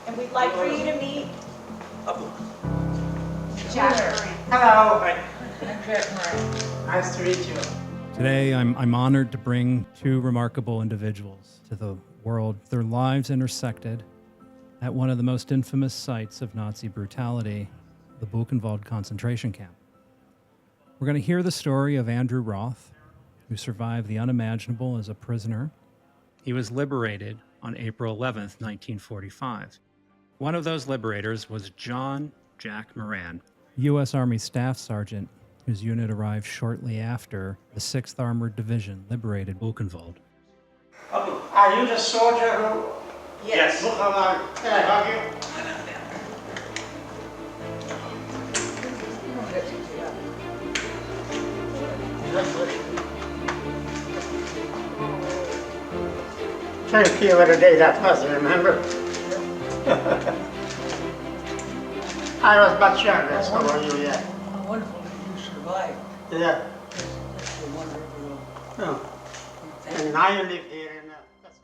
And we'd like for you to meet Jack Moran. Hello. I'm Jack Moran. Nice to meet you. Today, I'm honored to bring two remarkable individuals to the world. Their lives intersected at one of the most infamous sites of Nazi brutality, the Buchenwald concentration camp. We're going to hear the story of Andrew Roth, who survived the unimaginable as a prisoner. He was liberated on April 11th, 1945. One of those liberators was John Jack Moran, U.S. Army Staff Sergeant, whose unit arrived shortly after the 6th Armored Division liberated Buchenwald. Are you the soldier who... Yes. Buchenwald, can I hug you? Trying to feel what a day that was, remember? I was much younger, so were you, yeah. How wonderful that you survived. Yeah. That's a wonderful. Oh. And now you live here in... that's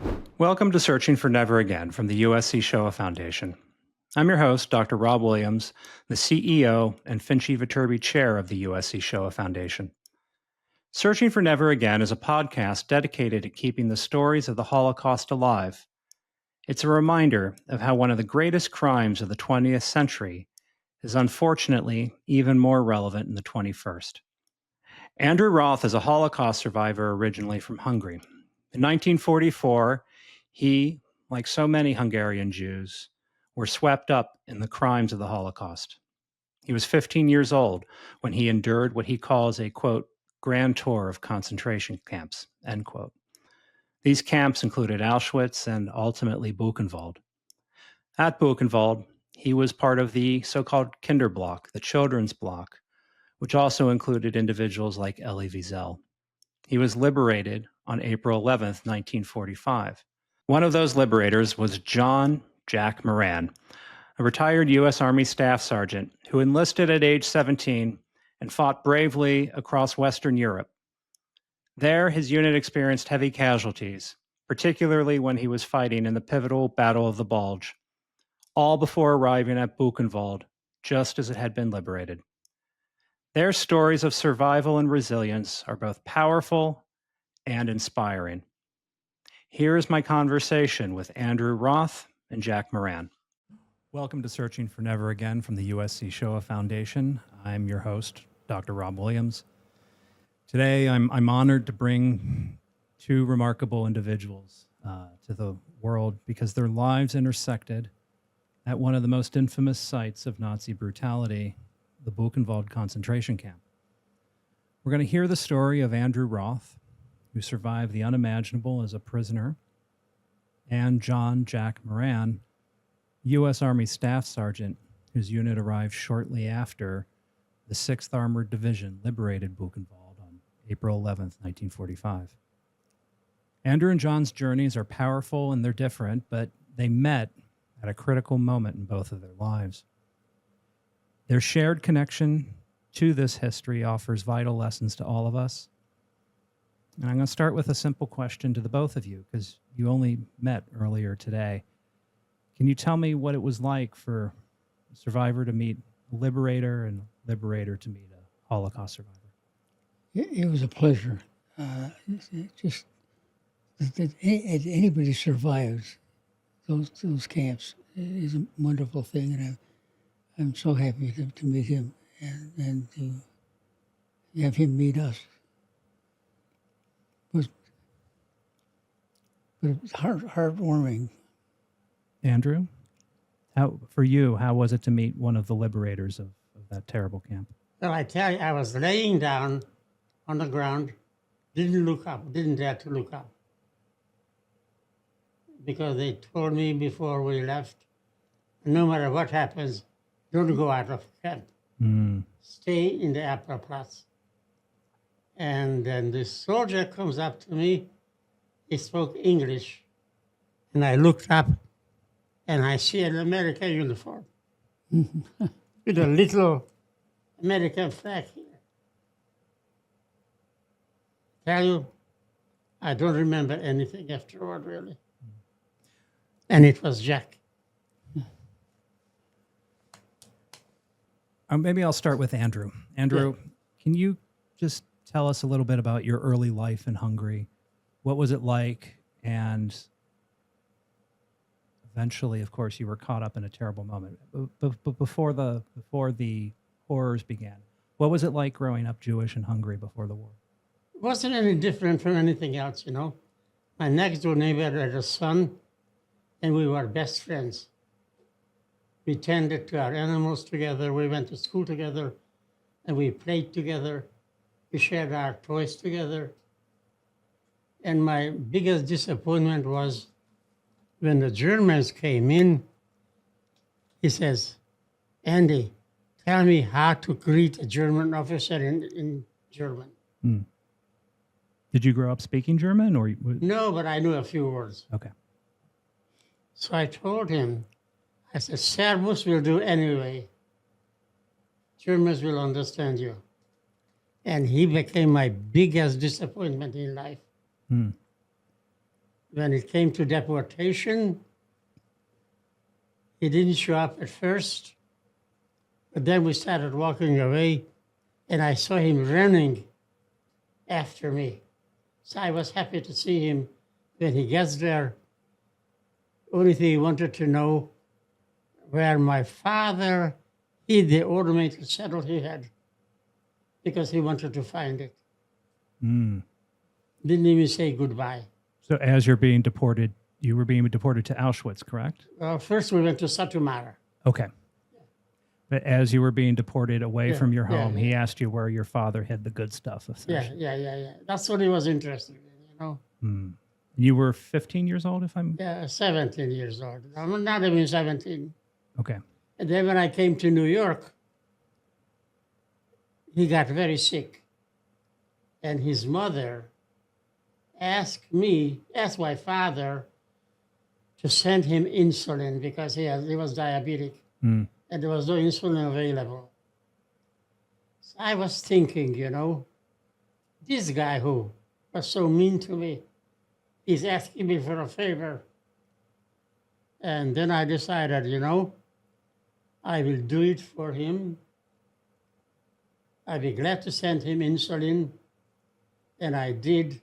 right. Welcome to Searching for Never Again from the USC Shoah Foundation. I'm your host, Dr. Rob Williams, the CEO and Finchie Viterbi Chair of the USC Shoah Foundation. Searching for Never Again is a podcast dedicated to keeping the stories of the Holocaust alive. It's a reminder of how one of the greatest crimes of the 20th century is unfortunately even more relevant in the 21st. Andrew Roth is a Holocaust survivor originally from Hungary. In 1944, he, like so many Hungarian Jews, were swept up in the crimes of the Holocaust. He was 15 years old when he endured what he calls a, quote, grand tour of concentration camps, end quote. These camps included Auschwitz and ultimately Buchenwald. At Buchenwald, he was part of the so-called Kinderblock, the children's block, which also included individuals like Elie Wiesel. He was liberated on April 11th, 1945. One of those liberators was John Jack Moran, a retired U.S. Army Staff Sergeant who enlisted at age 17 and fought bravely across Western Europe. There, his unit experienced heavy casualties, particularly when he was fighting in the pivotal Battle of the Bulge, all before arriving at Buchenwald, just as it had been liberated. Their stories of survival and resilience are both powerful and inspiring. Here is my conversation with Andrew Roth and Jack Moran. Welcome to Searching for Never Again from the USC Shoah Foundation. I'm your host, Dr. Rob Williams. Today, I'm honored to bring two remarkable individuals to the world because their lives intersected at one of the most infamous sites of Nazi brutality, the Buchenwald concentration camp. We're going to hear the story of Andrew Roth, who survived the unimaginable as a prisoner, and John Jack Moran, U.S. Army Staff Sergeant, whose unit arrived shortly after the 6th Armored Division liberated Buchenwald on April 11th, 1945. Andrew and John's journeys are powerful and they're different, but they met at a critical moment in both of their lives. Their shared connection to this history offers vital lessons to all of us. And I'm going to start with a simple question to the both of you, because you only met earlier today. Can you tell me what it was like for a survivor to meet a liberator and a liberator to meet a Holocaust survivor? It was a pleasure. Just that anybody survives those camps is a wonderful thing, and I'm so happy to meet him and to have him meet us. But it was heartwarming. Andrew, for you, how was it to meet one of the liberators of that terrible camp? Well, I tell you, I was laying down on the ground, didn't look up, didn't dare to look up. Because they told me before we left, no matter what happens, don't go out of camp. Stay in the upper Platz. And then this soldier comes up to me. He spoke English. And I looked up, and I see an American uniform with a little American flag here. Tell you, I don't remember anything afterward, really. and it was Jack. Maybe I'll start with Andrew. Andrew, can you just tell us a little bit about your early life in Hungary? What was it like? And eventually, of course, you were caught up in a terrible moment. But before the horrors began, what was it like growing up Jewish in Hungary before the war? It wasn't any different from anything else, you know. My next door neighbor had a son, and we were best friends. We tended to our animals together. We went to school together, and we played together. We shared our toys together. And my biggest disappointment was when the Germans came in, he says, Andy, tell me how to greet a German officer in German. Hmm. Did you grow up speaking German? Or No, but I knew a few words. Okay. So I told him, I said, Servus will do anyway. Germans will understand you. And he became my biggest disappointment in life. Hmm. When it came to deportation, he didn't show up at first, but then we started walking away, and I saw him running after me. So I was happy to see him when he gets there. Only thing he wanted to know where my father hid the ornamental saddle he had, because he wanted to find it. Hmm. Didn't even say goodbye. So as you're being deported, you were being deported to Auschwitz, correct? Well, first we went to Satumara. Okay. But as you were being deported away Yeah, from your yeah, home, yeah. he asked you where your father hid the good stuff. Yeah, Essentially. yeah. That's what he was interested in, you know. Hmm. You were 15 years old, if I'm... Yeah, 17 years old. I'm not even 17. Okay. And then when I came to New York, he got very sick. And his mother asked my father to send him insulin because he was diabetic. Hmm. And there was no insulin available. So I was thinking, you know, this guy who was so mean to me, he's asking me for a favor. And then I decided, you know, I will do it for him. I'd be glad to send him insulin. And I did.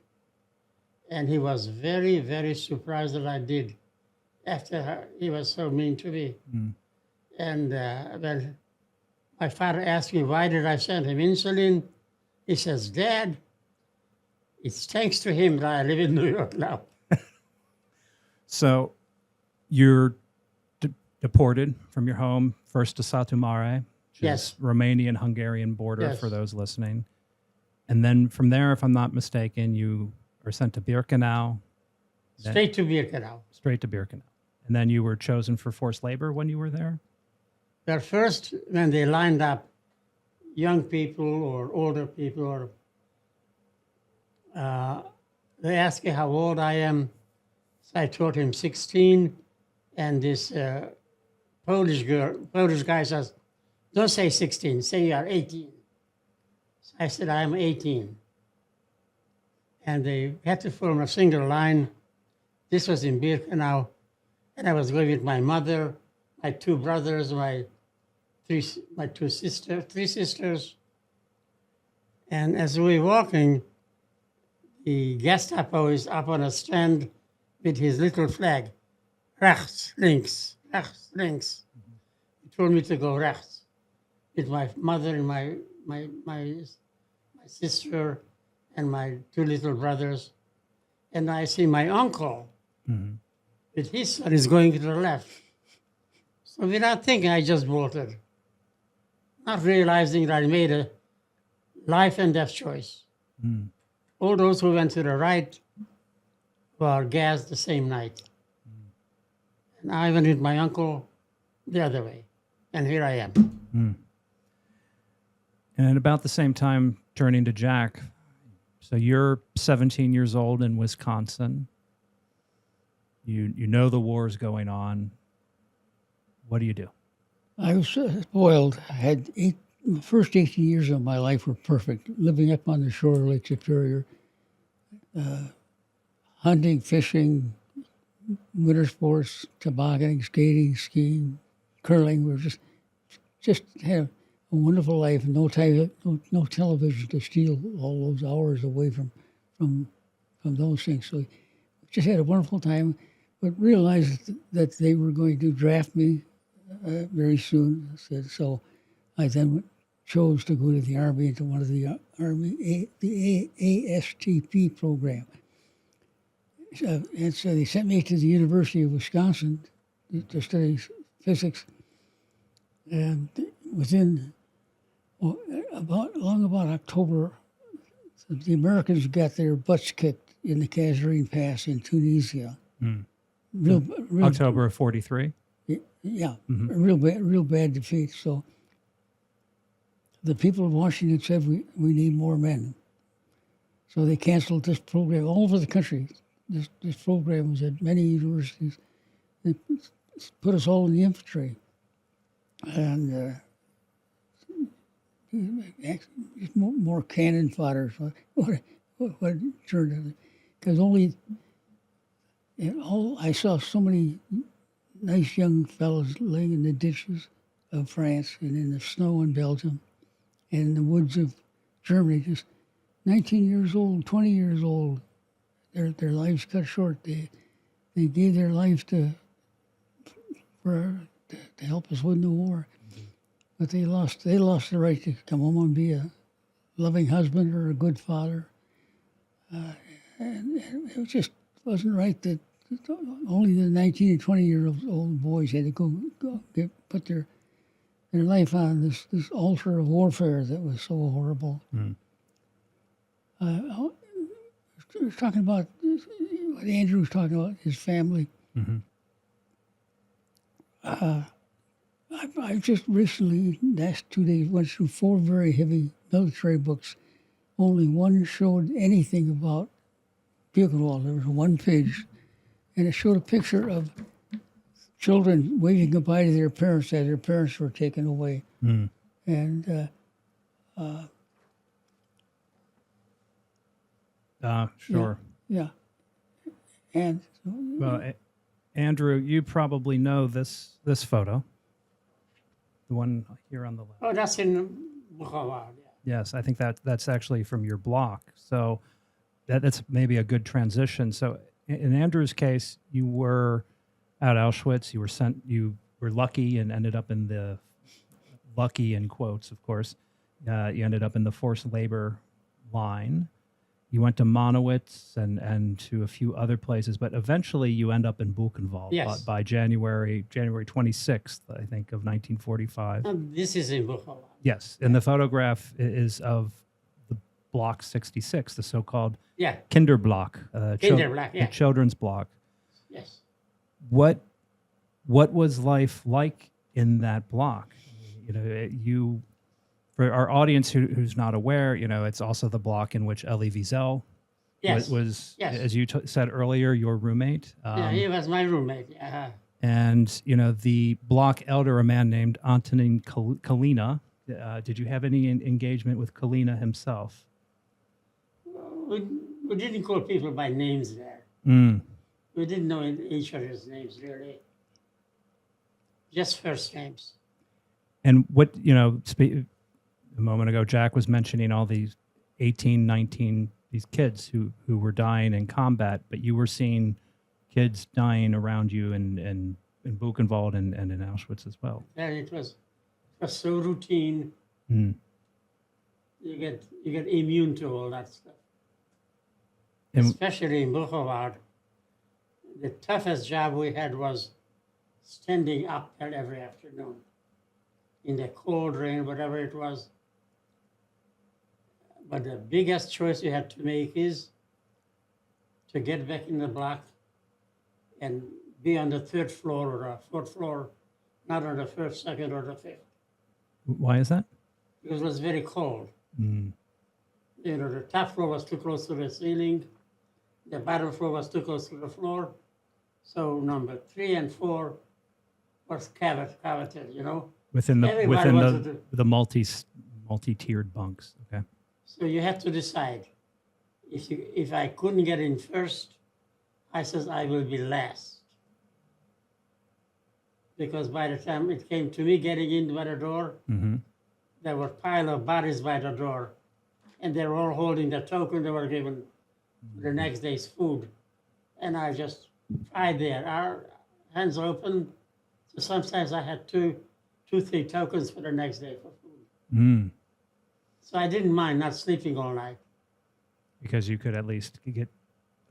And he was very, very surprised that I did after he was so mean to me. Hmm. And when my father asked me, why did I send him insulin? He says, Dad, it's thanks to him that I live in New York now. So you're deported from your home, first to Satu Mare, which Yes. is Romanian-Hungarian border Yes. for those listening. And then from there, if I'm not mistaken, you are sent to Birkenau. Straight to Birkenau. Straight to Birkenau. And then you were chosen for forced labor when you were there? But first, when they lined up young people or older people, they asked me how old I am. So I told him 16. And this Polish guy says, don't say 16, say you are 18. So I said, I am 18. And they had to form a single line. This was in Birkenau. And I was going with my mother, my two brothers, three sisters. And as we were walking, the Gestapo is up on a stand with his little flag, rechts, links, rechts, links. He told me to go rechts with my mother and my sister and my two little brothers. And I see my uncle with his son is going to the left. So without thinking, I just bolted, not realizing that I made a life and death choice. Mm. All those who went to the right were gassed the same night. And I went with my uncle the other way. And here I am. Mm. And at about the same time, turning to Jack, so you're 17 years old in Wisconsin. You know the war is going on. What do you do? I was spoiled. I had the first 18 years of my life were perfect. Living up on the shore of Lake Superior, hunting, fishing, winter sports, tobogganing, skating, skiing, curling. We were just had a wonderful life. No television to steal all those hours away from those things. So we just had a wonderful time, but realized that they were going to draft me very soon. So I then chose to go to the Army, into one of the the ASTP program. And so they sent me to the University of Wisconsin to study physics. And within about October, the Americans got their butts kicked in the Kasserine Pass in Tunisia. Real October of 43? Yeah, a real bad defeat. So the people of Washington said, we need more men. So they canceled this program all over the country. This program was at many universities. They put us all in the infantry. And more cannon fodder. What turned out. Because I saw so many nice young fellows laying in the ditches of France and in the snow in Belgium and in the woods of Germany, just 19 years old, 20 years old. Their lives cut short. They gave their life to help us win the war, but they lost the right to come home and be a loving husband or a good father, and it just wasn't right that only the 19 and 20-year-old boys had to put their life on this altar of warfare that was so horrible. I was talking about what Andrew was talking about, his family. I've just recently, last 2 days, went through 4 very heavy military books. Only one showed anything about Buchenwald. There was one page, and it showed a picture of children waving goodbye to their parents as their parents were taken away. And sure. yeah. And Well, Andrew, you probably know this photo, the one here on the left. Oh, that's in Buchenwald. Yes, I think that's actually from your block. So that's maybe a good transition. So in Andrew's case, you were at Auschwitz. You were lucky and ended up in the lucky in quotes, of course. You ended up in the forced labor line. You went to Monowitz and to a few other places, but eventually you end up in Buchenwald by January 26th, I think, of 1945. This is in Buchenwald. Yes, and the photograph is of the Block 66, the so-called Kinderblock, the children's block. Yes. What was life like in that block? For our audience who's not aware, it's also the block in which Elie Wiesel was as you said earlier, your roommate. He was my roommate. And, the block elder, a man named Antonin Kalina. Did you have any engagement with Kalina himself? We didn't call people by names there. We didn't know each other's names, really. Just first names. And what, a moment ago, Jack was mentioning all these 18, 19, these kids who were dying in combat, but you were seeing kids dying around you in Buchenwald and in Auschwitz as well. And it was so routine. You get immune to all that stuff. Especially in Buchenwald, the toughest job we had was standing up every afternoon in the cold rain, whatever it was. But the biggest choice you had to make is to get back in the block and be on the 3rd floor or the 4th floor, not on the 1st, 2nd, or the 5th. Why is that? Because it was very cold. The top floor was too close to the ceiling. The bottom floor was too close to the floor. So number 3 and 4 was coveted, Within the multi-tiered bunks. Okay. So you have to decide. If I couldn't get in first, I says I will be last. because by the time it came to me getting in by the door, there were a pile of bodies by the door, and they were all holding the token they were given for the next day's food. And I just tried there. Our hands open, so sometimes I had two, 3 tokens for the next day for food. So I didn't mind not sleeping all night. Because you could at least get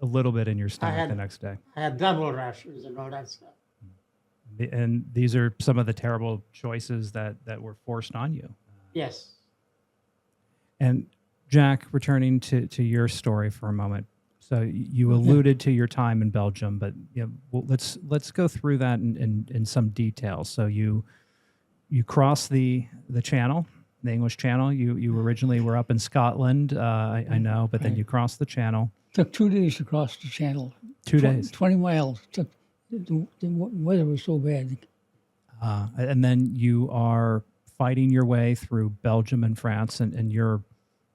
a little bit in your stomach the next day. I had double rations and all that stuff. And these are some of the terrible choices that were forced on you. Yes. And Jack, returning to your story for a moment. So you alluded to your time in Belgium, but well, let's go through that in some detail. So you crossed the channel, the English Channel. You originally were up in Scotland, I know, but then you crossed the channel. Took 2 days to cross the channel. 2 days. 20 miles. The weather was so bad. And then you are fighting your way through Belgium and France, and you're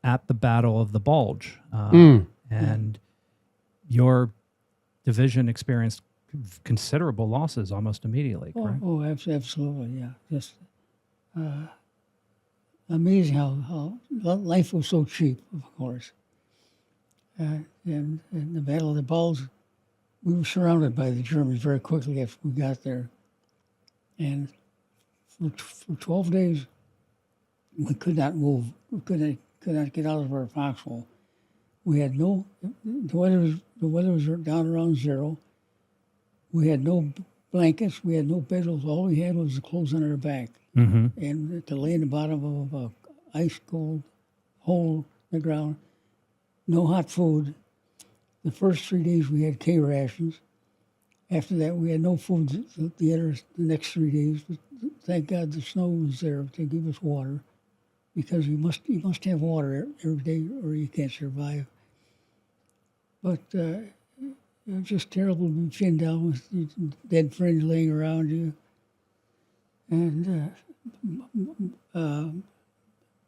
at the Battle of the Bulge. And your division experienced considerable losses almost immediately, correct? Oh, absolutely, yeah. Just amazing how life was so cheap, of course. And the Battle of the Bulge, we were surrounded by the Germans very quickly after we got there. And for 12 days, we could not move. We could not get out of our foxhole. We had the weather was down around 0. We had no blankets. We had no bedrolls. All we had was the clothes on our back. And to lay in the bottom of a ice cold hole in the ground. No hot food. The first 3 days we had K rations. After that, we had no food the next 3 days. But thank God the snow was there to give us water, because you must have water every day or you can't survive. But it was just terrible to be pinned down with dead friends laying around you, and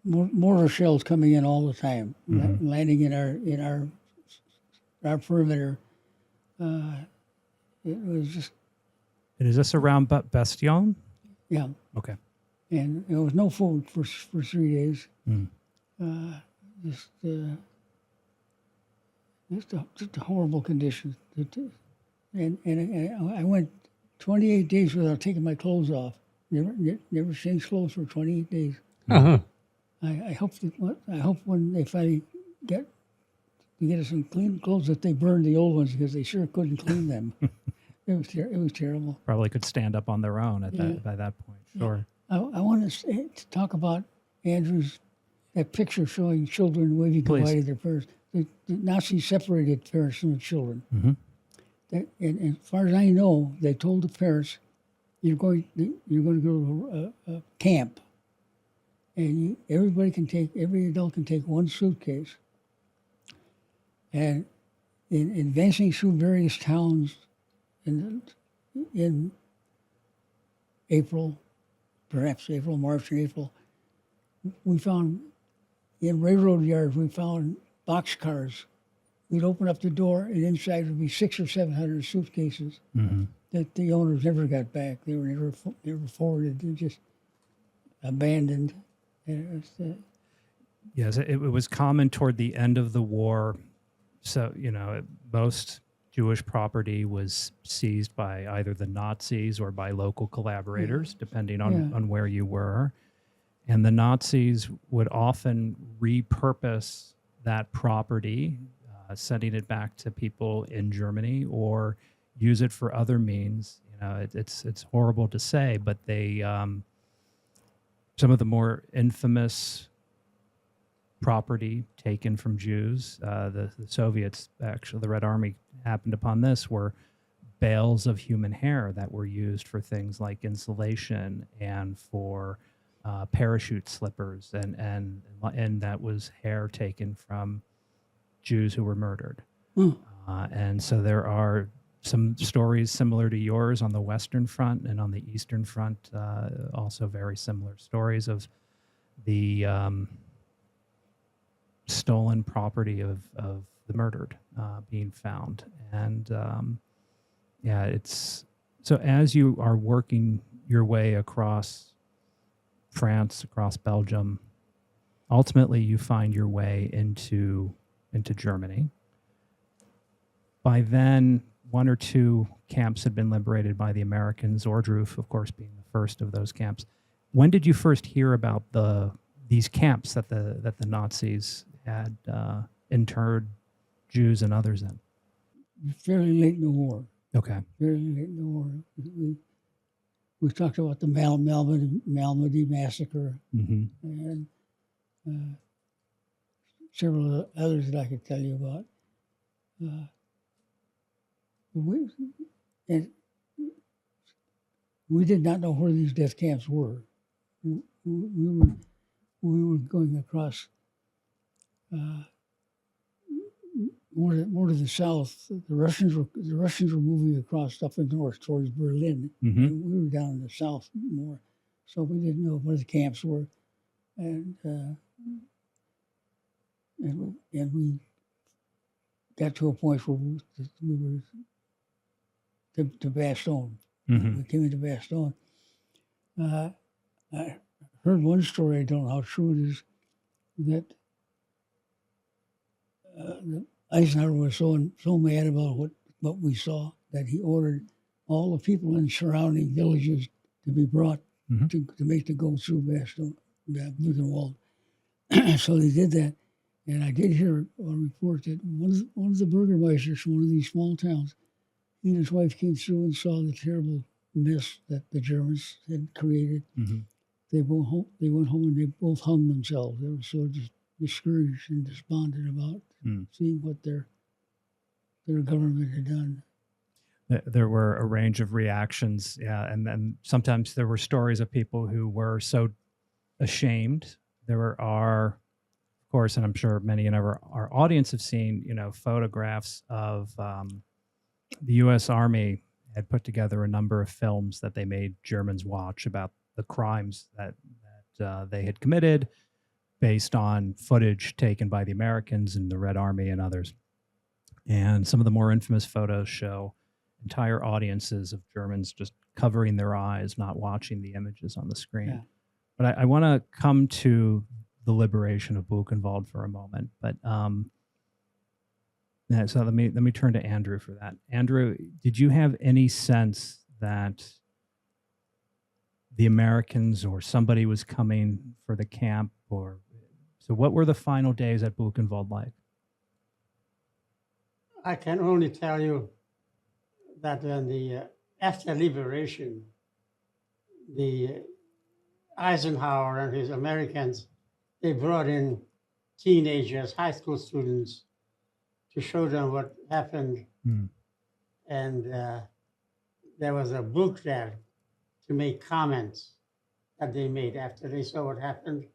mortar shells coming in all the time, landing in our perimeter. It was just. And is this around Bastion? Yeah. Okay. And there was no food for 3 days. Just a horrible condition. And I went 28 days without taking my clothes off. Never changed clothes for 28 days. I hope when they finally get us some clean clothes that they burned the old ones, because they sure couldn't clean them. It was terrible. Probably could stand up on their own by that point. Sure. I want to talk about Andrew's that picture showing children waving goodbye to their parents. The Nazis separated parents from the children. And as far as I know, they told the parents, "You're going to go to a camp, and every adult can take one suitcase." And in advancing through various towns in April, March and April, we found in railroad yards, we found boxcars. We'd open up the door, and inside would be 600 or 700 suitcases that the owners never got back. They were never forwarded. They were just abandoned. And it was, yes, it was common toward the end of the war. So, most Jewish property was seized by either the Nazis or by local collaborators, depending on where you were. And the Nazis would often repurpose that property, sending it back to people in Germany, or use it for other means. It's horrible to say, but they some of the more infamous property taken from Jews, the Soviets, actually, the Red Army happened upon this, were bales of human hair that were used for things like insulation and for parachute slippers, and that was hair taken from Jews who were murdered. And so there are some stories similar to yours on the Western Front, and on the Eastern Front, also very similar stories of the stolen property of the murdered being found. And it's so as you are working your way across France, across Belgium. Ultimately, you find your way into Germany. By then, one or two camps had been liberated by the Americans, Ohrdruf, of course, being the first of those camps. When did you first hear about these camps that the Nazis had interred Jews and others in? Fairly late in the war. Okay. Fairly late in the war. We talked about the Malmedy massacre Mm-hmm. and several others that I could tell you about. We did not know where these death camps were. We were going across more to the south. The Russians were moving across up and north towards Berlin. Mm-hmm. And we were down in the south more, so we didn't know where the camps were, and we got to a point where we were to Bastogne. Mm-hmm. We came into Bastogne. I heard one story, I don't know how true it is, that Eisenhower was so mad about what we saw that he ordered all the people in surrounding villages to be brought Mm-hmm. to go through Bastogne, Buchenwald. So they did that, and I did hear a report that one of the burgermeisters from one of these small towns, he and his wife came through and saw the terrible mess that the Germans had created. Mm-hmm. They went home and they both hung themselves. They were so discouraged and despondent about seeing what their government had done. There were a range of reactions, yeah, and then sometimes there were stories of people who were so ashamed. There are, of course, and I'm sure many in our audience have seen, photographs of the U.S. Army had put together a number of films that they made Germans watch about the crimes that they had committed, based on footage taken by the Americans and the Red Army and others. And some of the more infamous photos show entire audiences of Germans just covering their eyes, not watching the images on the screen. Yeah. But I want to come to the liberation of Buchenwald for a moment. But so let me turn to Andrew for that. Andrew, did you have any sense that the Americans or somebody was coming for the camp? Or so what were the final days at Buchenwald like? I can only tell you that when after liberation, the Eisenhower and his Americans, they brought in teenagers, high school students, to show them what happened. And there was a book there to make comments that they made after they saw what happened.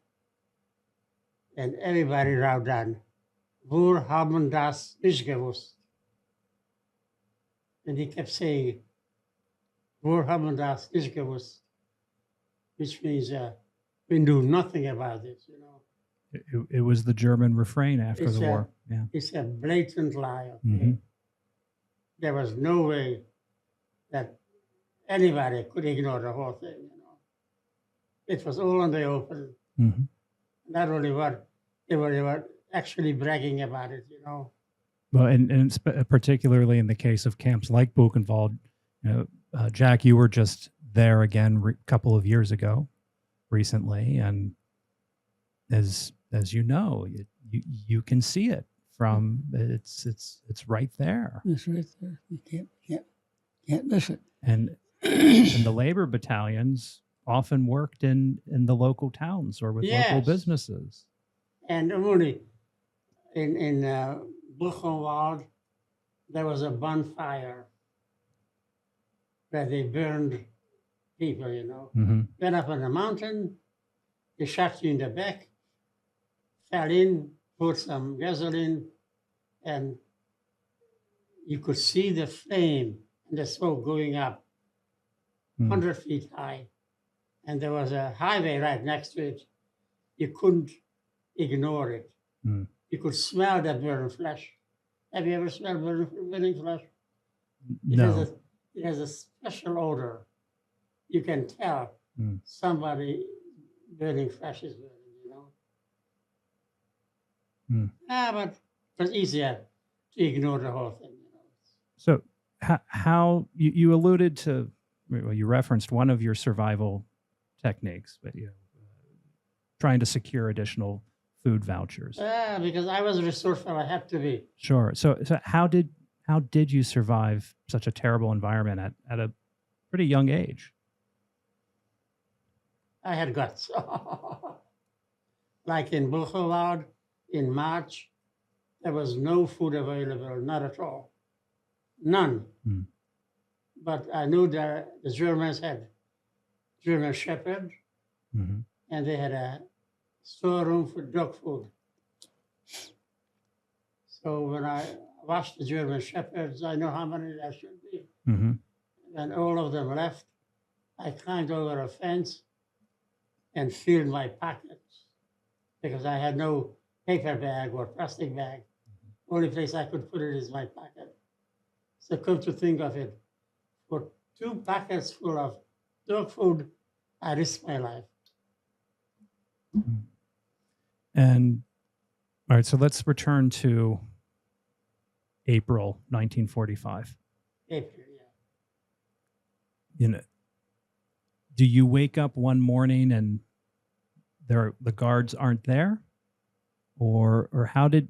And everybody wrote down, "Wir haben das nicht gewusst." And he kept saying, "Wir haben das nicht gewusst," which means we knew nothing about it, It was the German refrain after the war. Yeah. It's a blatant lie. Okay? Mm-hmm. There was no way that anybody could ignore the whole thing. It was all in the open. Mm-hmm. Not only what they were actually bragging about it. Well, and particularly in the case of camps like Buchenwald, Jack, you were just there again a couple of years ago, recently, and as you know, you can see it from it's right there. It's right there. You can't miss it. And the labor battalions often worked in the local towns or with local businesses. And only in Buchenwald, there was a bonfire where they burned people, Mm-hmm. Went up on the mountain, they shot you in the back, fell in, put some gasoline, and you could see the flame and the smoke going up 100 feet high. And there was a highway right next to it. You couldn't ignore it. You could smell the burning flesh. Have you ever smelled burning flesh? No. It has a special odor. you can tell Mm. somebody burning flesh is burning, you know. Mm. But it was easier to ignore the whole thing, you know. So how you alluded to, well, you referenced one of your survival techniques, but trying to secure additional food vouchers. Because I was resourceful, I had to be. Sure. So how did you survive such a terrible environment at a pretty young age? I had guts. Like in Buchenwald, in March, there was no food available, not at all. None. Mm. But I knew that the Germans had German Shepherd, Mm-hmm. and they had a storeroom for dog food. So when I watched the German Shepherds, I know how many there should be. Mm-hmm. When all of them left, I climbed over a fence and filled my pockets because I had no paper bag or plastic bag. Only place I could put it is my pocket. So come to think of it, for 2 pockets full of dog food, I risked my life. And all right, so let's return to April 1945. April, yeah. You know, do you wake up one morning and the guards aren't there, or how did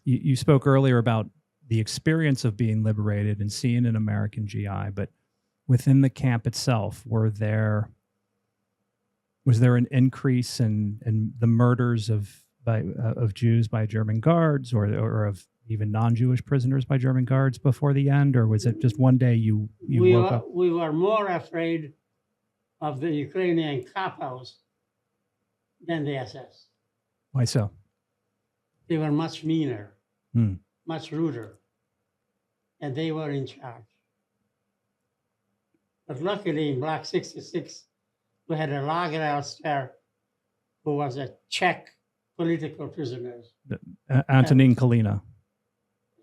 you spoke earlier about the experience of being liberated and seeing an American GI, but within the camp itself, was there an increase in the murders of Jews by German guards, or of even non-Jewish prisoners by German guards before the end, or was it just one day you woke up? We were more afraid of the Ukrainian cop house than the SS. Why so? They were much meaner, Hmm. much ruder, and they were in charge. But luckily in Block 66, we had a Lagerhaus there who was a Czech political prisoner, Antonin Kalina.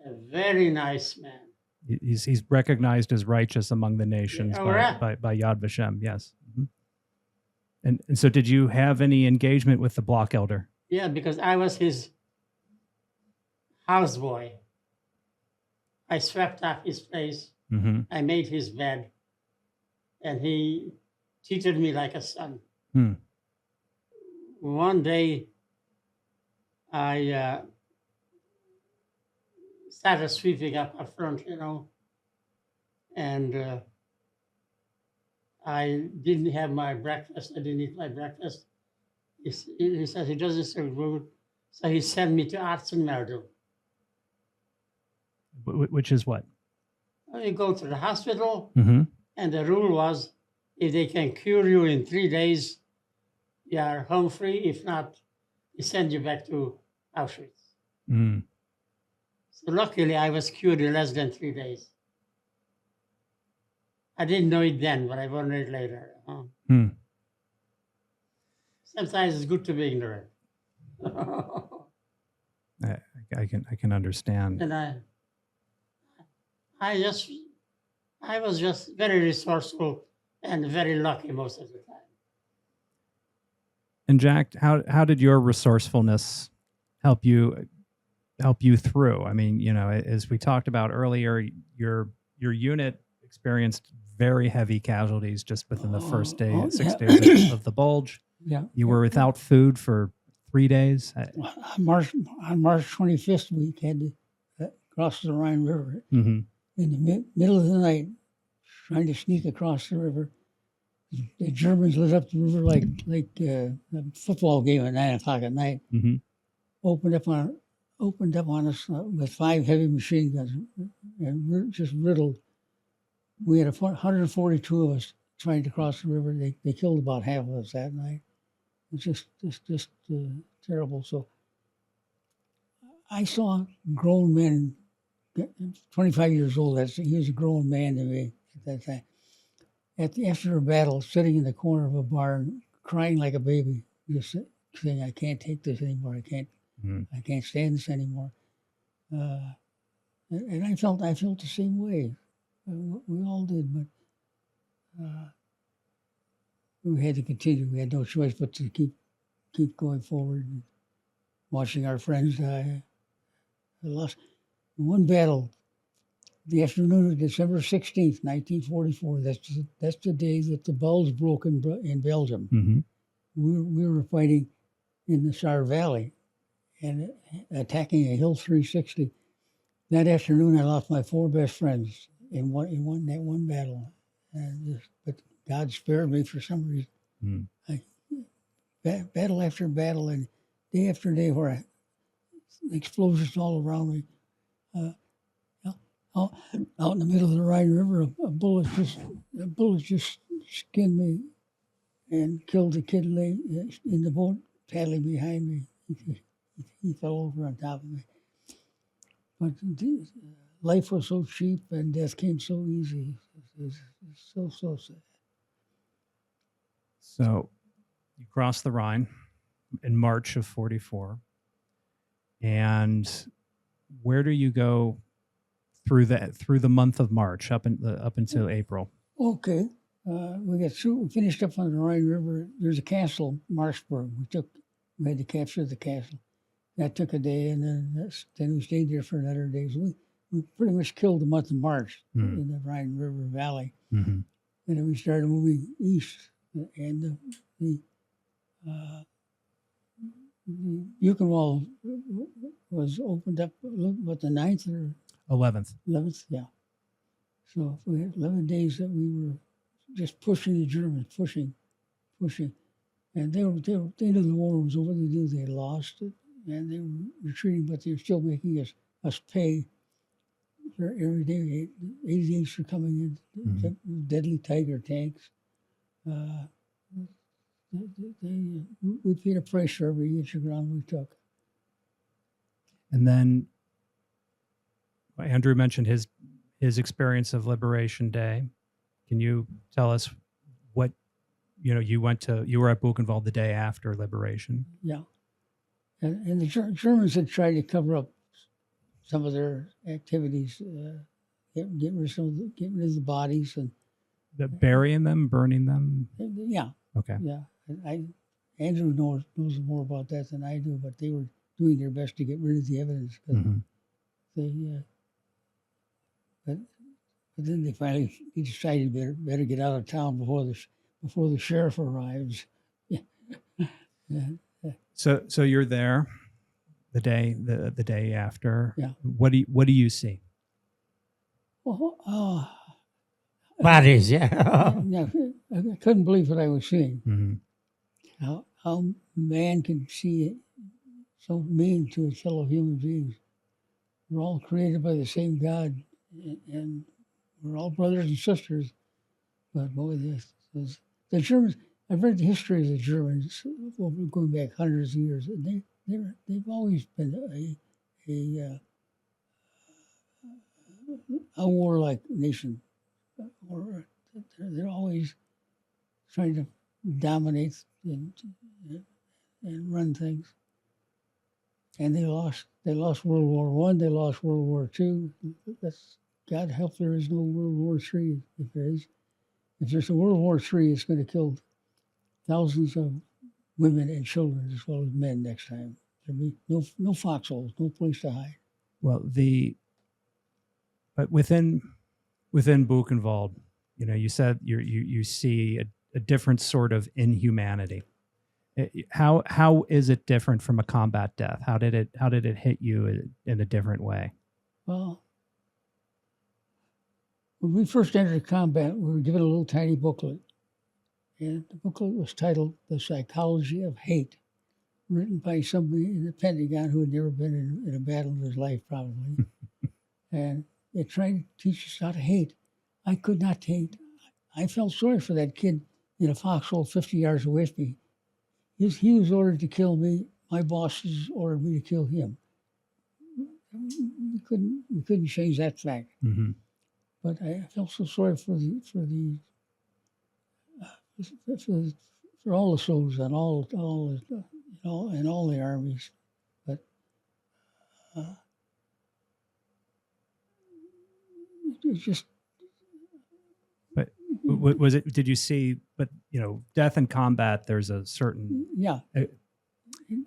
a very nice man. He's recognized as righteous among the nations Yeah, right. by Yad Vashem. Yes. Mm-hmm. And so, did you have any engagement with the block elder? Yeah, because I was his houseboy. I swept up his place. Mm-hmm. I made his bed, and he treated me like a son. Hmm. One day, I started sweeping up front, you know, and I didn't have my breakfast. I didn't eat my breakfast. He said he doesn't serve food, so he sent me to Artsenmeldung. Which is what? You go to the hospital, Mm-hmm. and the rule was if they can cure you in 3 days, you are home free. If not, they send you back to Auschwitz. Mm. So luckily, I was cured in less than 3 days. I didn't know it then, but I learned it later. Hmm. Sometimes it's good to be ignorant. I can understand. And I was just very resourceful and very lucky most of the time. And Jack, how did your resourcefulness help you through? I mean, you know, as we talked about earlier, your unit experienced very heavy casualties just within the first 6 days of the Bulge. Yeah. You were without food for 3 days. On March 25th, we had to cross the Rhine River Mm-hmm. in the middle of the night, trying to sneak across the river. The Germans lit up the river like a football game at 9 o'clock at night. Mm-hmm. Opened up on us with 5 heavy machine guns, and we're just riddled. We had 142 of us trying to cross the river. They killed about half of us that night. It's just terrible. So I saw grown men, 25 years old. He was a grown man to me at that time. After a battle, sitting in the corner of a barn, crying like a baby, just saying, "I can't take this anymore. I can't stand this anymore." And I felt the same way. We all did, but we had to continue. We had no choice but to keep going forward and watching our friends die. I lost one battle. The afternoon of December 16th, 1944. That's the day that the Bulge broke in Belgium. Mm-hmm. We were fighting in the Saar Valley and attacking a Hill 360. That afternoon, I lost my 4 best friends in that one battle. But God spared me for some reason. Battle after battle and day after day, where explosions all around me. Out in the middle of the Rhine River, a bullet just skinned me and killed the kid in the boat paddling behind me. He fell over on top of me. But life was so cheap and death came so easy. It's so sad. So you crossed the Rhine in March of 44. And where do you go through the month of March up until April? Okay. We finished up on the Rhine River. There's a castle, Marshburg. We had to capture the castle. That took a day, and then we stayed there for another day. So we pretty much killed the month of March in the Rhine River Valley. Mm-hmm. And then we started moving east, and the Buchenwald was opened up, what, the 9th or 11th? 11th, yeah. So we had 11 days that we were just pushing the Germans, pushing. And they knew the war was over. They knew they had lost it, and they were retreating, but they were still making us pay for every day. 88s were coming in, deadly Tiger tanks. We paid a price for every inch of ground we took. And then Andrew mentioned his experience of Liberation Day. Can you tell us what, you were at Buchenwald the day after Liberation? Yeah. And the Germans had tried to cover up some of their activities, get rid of the bodies and burying them, burning them. Yeah. Okay. Yeah. Andrew knows more about that than I do, but they were doing their best to get rid of the evidence. But then they finally decided better get out of town before the sheriff arrives. Yeah. So you're there the day after. Yeah. What do you see? Well, Bodies, yeah. I couldn't believe what I was seeing. Mm-hmm. How man can see it so mean to his fellow human beings. We're all created by the same God, and we're all brothers and sisters. But boy, the Germans. I've read the history of the Germans going back hundreds of years, and they've always been a warlike nation. Or they're always trying to dominate and run things. And they lost World War I. They lost World War II. God help there is no World War III. If there's a World War III, it's going to kill thousands of women and children as well as men next time. There'll be no foxholes, no place to hide. Well, but within Buchenwald, you said you see a different sort of inhumanity. How is it different from a combat death? How did it hit you in a different way? Well, when we first entered combat, we were given a little tiny booklet, and the booklet was titled "The Psychology of Hate," written by somebody in the Pentagon who had never been in a battle in his life, probably. And they tried to teach us how to hate. I could not hate. I felt sorry for that kid in a foxhole 50 yards away from me. He was ordered to kill me. My bosses ordered me to kill him. We couldn't change that fact. Mm-hmm. But I felt so sorry for all the soldiers and all the armies. But But was it? Did you see? But death in combat. There's a certain Yeah,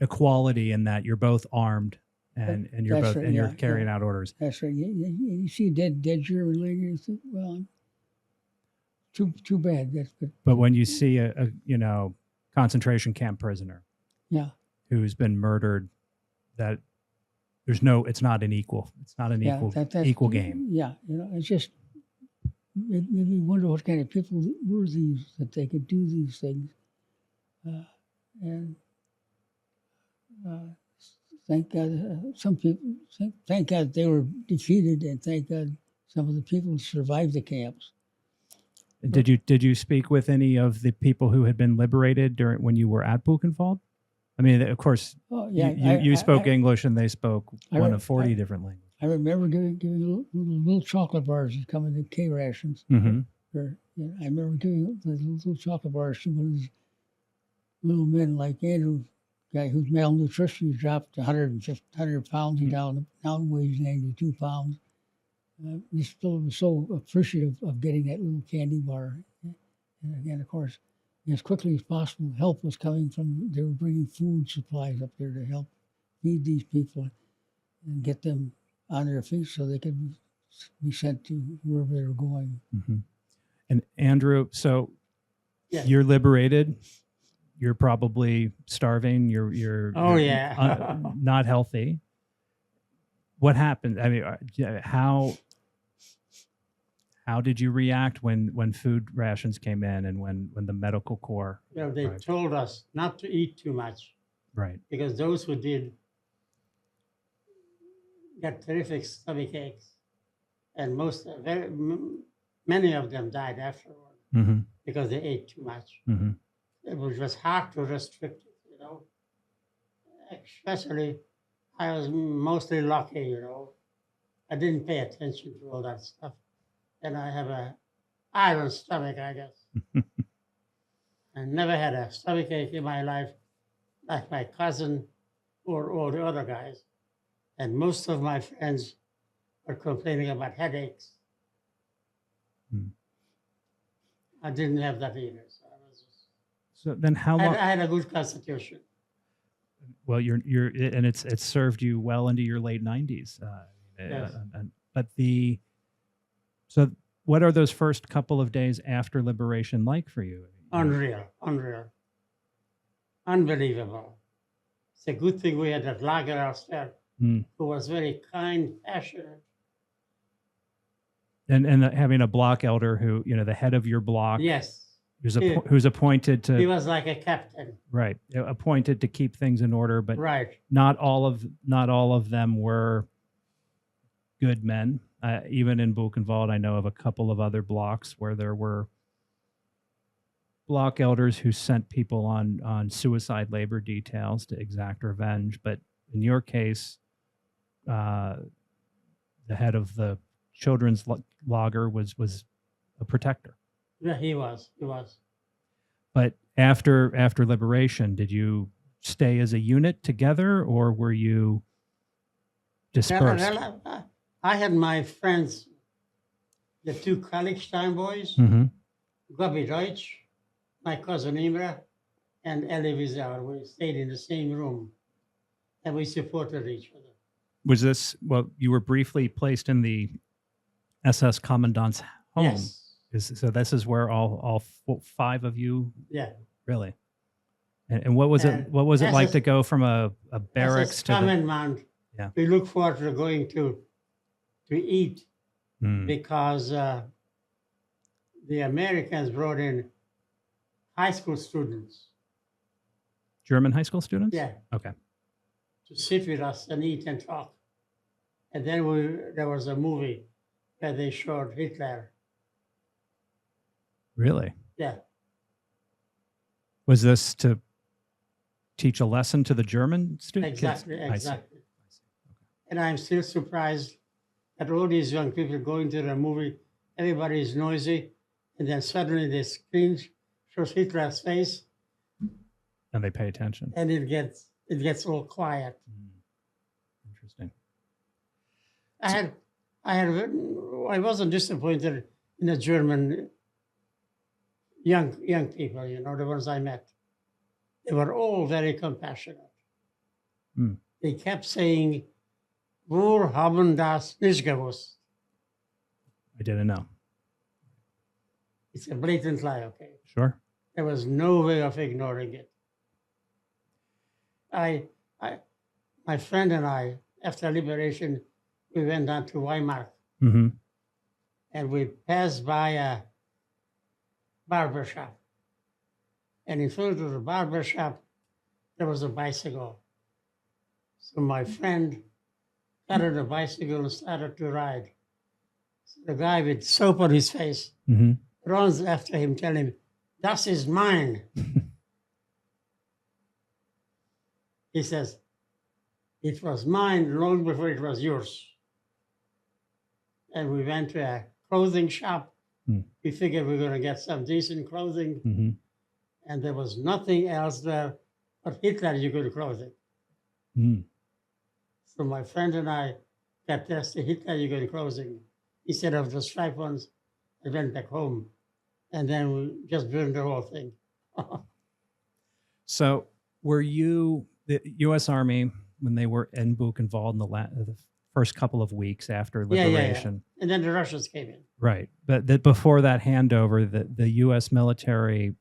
equality in that you're both armed and you're that's both right, and you're yeah, carrying out orders. that's right. You see a dead German lady, you think, well, too bad. That's good. But when you see a concentration camp prisoner Yeah, who's been murdered, that there's no, it's not an equal. It's not an yeah, equal game. Yeah, it's just made me wonder what kind of people were these that they could do these things, and thank God some people. Thank God they were defeated, and thank God some of the people survived the camps. Did you speak with any of the people who had been liberated during when you were at Buchenwald? I mean, of course, Oh yeah, you spoke English and they spoke one of 40 I- different languages. I remember giving little chocolate bars that come in the K rations. Mm-hmm. I remember giving the little chocolate bars to one of these little men like Andrew, guy whose malnutrition dropped to 100 pounds. He now weighs 92 pounds. He still was so appreciative of getting that little candy bar. And again, of course, as quickly as possible, help was coming from, they were bringing food supplies up there to help feed these people and get them on their feet so they could be sent to wherever they were going. Mm-hmm. And Andrew, so Yes. you're liberated. You're probably starving. You're not healthy. What happened? I mean, how did you react when food rations came in and when the medical corps? They arrived? told us not to eat too much Right. because those who did got terrific stomach aches, and many of them died afterward Mm-hmm. because they ate too much. Mm-hmm. It was just hard to restrict it, Especially, I was mostly lucky, I didn't pay attention to all that stuff, and I have a iron stomach, I guess. I never had a stomach ache in my life like my cousin or all the other guys. And most of my friends were complaining about headaches. I didn't have that either. So I was just, So then, how long? I had a good constitution. Well, and it's served you well into your late 90s. Yes. So what are those first couple of days after liberation like for you? Unreal. Unbelievable. It's a good thing we had that lager upstairs who was very kind, passionate. And having a block elder who, the head of your block, Yes. who's appointed He to, was like a captain. right, appointed to keep things in order, but Right. not all of them were good men. Even in Buchenwald, I know of a couple of other blocks where there were block elders who sent people on suicide labor details to exact revenge. But in your case, the head of the children's lager was a protector. Yeah, he was. But after liberation, did you stay as a unit together, or were you dispersed? I had my friends, the two college time boys, Mm-hmm. Gabi Deutsch, my cousin Imre, and Elie Wiesel. We stayed in the same room, and we supported each other. Was this, you were briefly placed in the SS commandant's home? Yes. So this is where all five of you, Yeah. really? And what was it? What was it like to go from a barracks to the, commandant? Yeah. We look forward to going to eat Mm. because the Americans brought in high school students. German high school students? Yeah. Okay. To sit with us and eat and talk. And then there was a movie where they showed Hitler. Really? Yeah. Was this to teach a lesson to the German students? Exactly. I see. And I'm still surprised that all these young people going to the movie, everybody is noisy, and then suddenly the screen shows Hitler's face, And they pay attention. and it gets all quiet. Interesting. I wasn't disappointed in the German young people, the ones I met, they were all very compassionate. Hmm. They kept saying, "Wir haben das nicht gewusst." I didn't know. It's a blatant lie, okay? Sure. There was no way of ignoring it. My friend and I, after liberation, we went down to Weimar, Mm-hmm. and we passed by a barber shop. And in front of the barber shop, there was a bicycle. So my friend got on the bicycle and started to ride. So the guy with soap on his face Mm-hmm. runs after him, telling him, "Das is mine." He says, "It was mine long before it was yours." And we went to a clothing shop. Hmm. We figured we were going to get some decent clothing. Mm-hmm. And there was nothing else there but Hitler you could clothing. Mm. So my friend and I got dressed in Hitler you could clothing instead of the striped ones. I went back home. And then we just burned the whole thing. So were you, the U.S. Army, when they were in Buchenwald in the first couple of weeks after liberation? Yeah. And then the Russians came in. Right. But before that handover, the U.S. military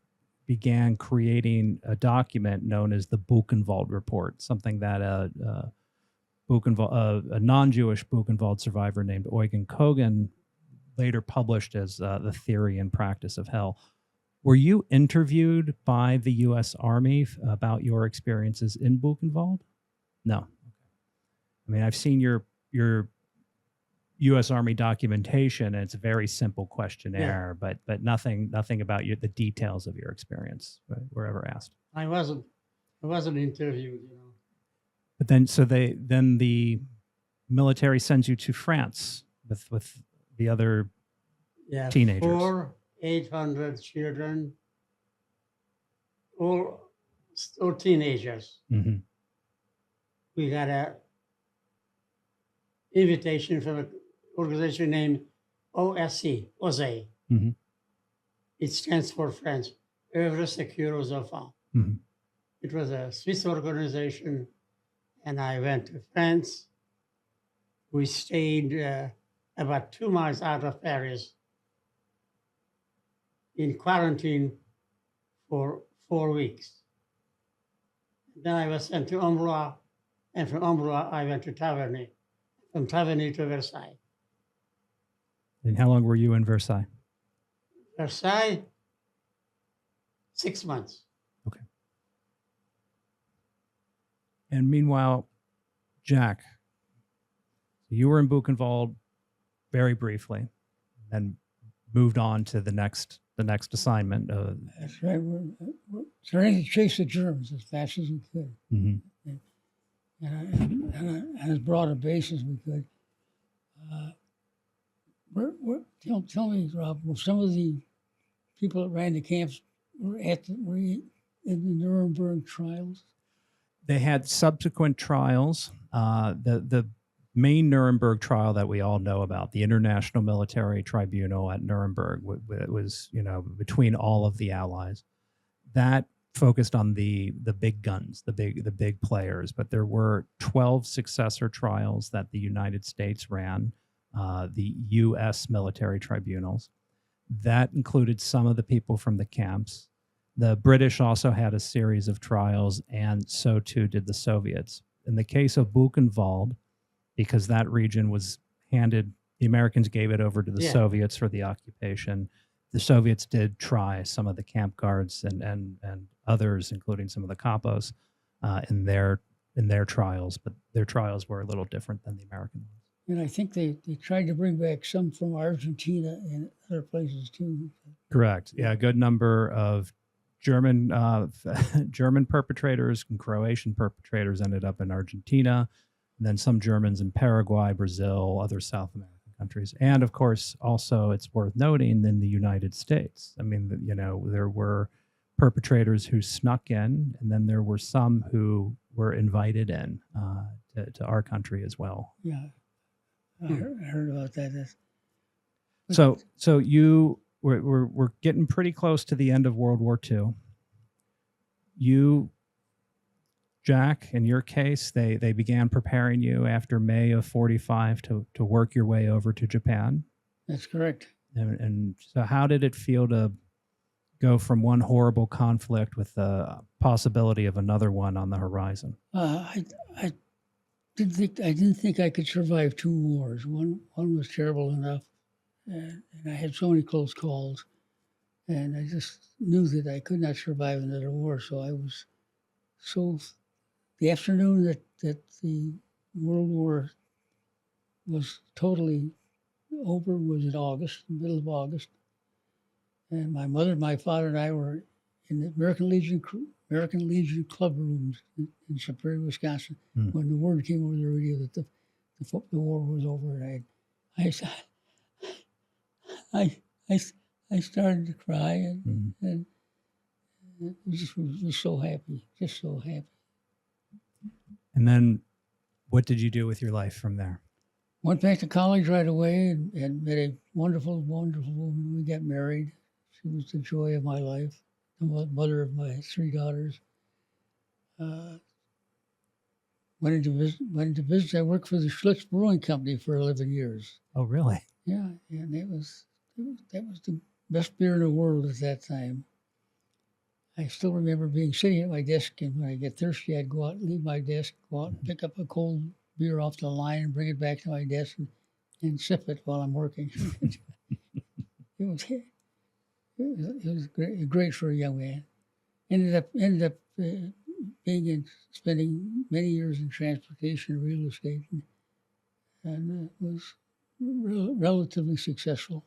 began creating a document known as the Buchenwald Report, something that a non-Jewish Buchenwald survivor named Eugen Kogan later published as The Theory and Practice of Hell. Were you interviewed by the U.S. Army about your experiences in Buchenwald? No. I mean, I've seen your U.S. Army documentation, and it's a very simple questionnaire, but nothing about the details of your experience were ever asked. I wasn't interviewed, But then, then the military sends you to France with the other teenagers. 800 children, all teenagers. Mm-hmm. We got a invitation from an organization named OSC, OSE. Mm-hmm. It stands for French, Œuvre Sécure aux Enfants. Mm-hmm. It was a Swiss organization, and I went to France. We stayed about 2 miles out of Paris in quarantine for 4 weeks. Then I was sent to Amboise, and from Amboise I went to Taverny, from Taverny to Versailles. And how long were you in Versailles? Versailles, 6 months. Okay. And meanwhile, Jack, you were in Buchenwald very briefly, and moved on to the next assignment. That's right. We're trying to chase the Germans as fast as we could, Mm-hmm. and as broad a base as we could. Tell me, Rob, were some of the people that ran the camps were in the Nuremberg trials? They had subsequent trials. The main Nuremberg trial that we all know about, the International Military Tribunal at Nuremberg, was between all of the Allies. That focused on the big guns, the big players. But there were 12 successor trials that the United States ran, the U.S. military tribunals. That included some of the people from the camps. The British also had a series of trials, and so too did the Soviets. In the case of Buchenwald, because that region was handed, the Americans gave it over to the Soviets for the occupation. The Soviets did try some of the camp guards and others, including some of the capos, in their trials, but their trials were a little different than the American ones. And I think they tried to bring back some from Argentina and other places too. Correct. Yeah, a good number of German perpetrators and Croatian perpetrators ended up in Argentina, and then some Germans in Paraguay, Brazil, other South American countries. And of course, also it's worth noting in the United States. I mean, there were perpetrators who snuck in, and then there were some who were invited in to our country as well. Yeah, I heard about that. So you we're getting pretty close to the end of World War II. You, Jack, in your case, they began preparing you after May of 45 to work your way over to Japan. That's correct. And so how did it feel to go from one horrible conflict with the possibility of another one on the horizon? I didn't think I could survive 2 wars. One was terrible enough, and I had so many close calls, and I just knew that I could not survive another war. So I was the afternoon that the World War was totally over was in August, the middle of August, and my mother, my father, and I were in the American Legion club rooms in Superior, Wisconsin, when the word came over the radio that the war was over, and I started to cry, and was so happy, just so happy. And then, what did you do with your life from there? Went back to college right away and met a wonderful, wonderful woman. We got married. She was the joy of my life, the mother of my 3 daughters. Went into business. I worked for the Schlitz Brewing Company for 11 years. Oh, really? Yeah, and that was the best beer in the world at that time. I still remember sitting at my desk, and when I get thirsty, I'd go out, leave my desk, go out and pick up a cold beer off the line and bring it back to my desk and sip it while I'm working. It was great for a young man. Ended up spending many years in transportation and real estate, and was relatively successful.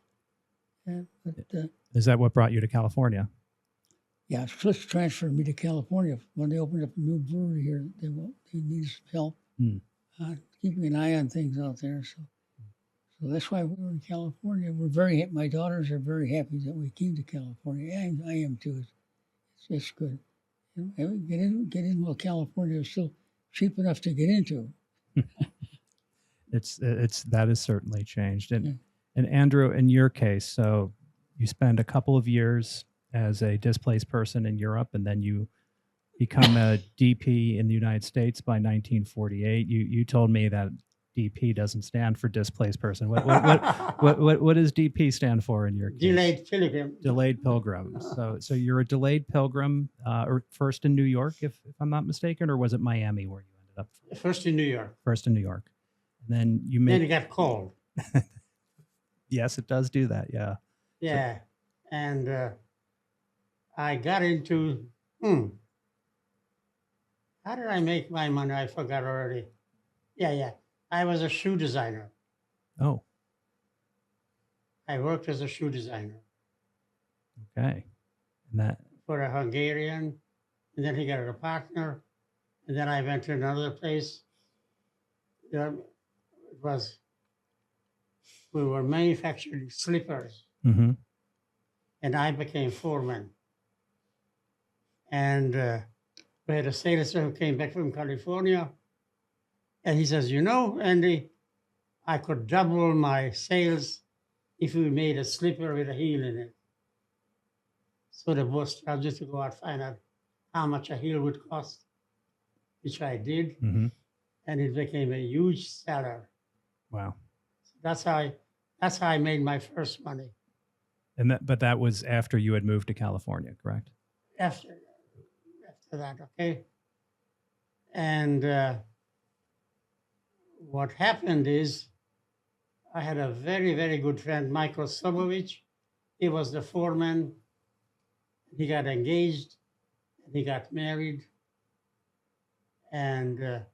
Is that what brought you to California? Yeah, Schlitz transferred me to California when they opened up a new brewery here. They needed some help keeping an eye on things out there. So that's why we were in California. My daughters are very happy that we came to California. I am too. It's good. Get in while California is still cheap enough to get into. That has certainly changed. And Andrew, in your case, so you spend a couple of years as a displaced person in Europe, and then you become a DP in the United States by 1948. You told me that DP doesn't stand for displaced person. What does DP stand for in your case? Delayed pilgrim. Delayed pilgrim. So you're a delayed pilgrim, or first in New York, if I'm not mistaken, or was it Miami where you ended up? First in New York. First in New York, and then Then it got cold. Yes, it does do that. Yeah. Yeah, and I got into how did I make my money? I forgot already. Yeah. I was a shoe designer. Oh. I worked as a shoe designer. Okay. And that for a Hungarian, and then he got a partner, and then I went to another place. We were manufacturing slippers, and I became foreman. And we had a salesman who came back from California, and he says, Andy, I could double my sales if we made a slipper with a heel in it. So the boss started to go out and find out how much a heel would cost, which I did, and it became a huge seller. Wow. So that's how I made my first money. But that was after you had moved to California, correct? After that, okay. And what happened is, I had a very, very good friend, Michael Sobovich. He was the foreman. He got engaged, and he got married. And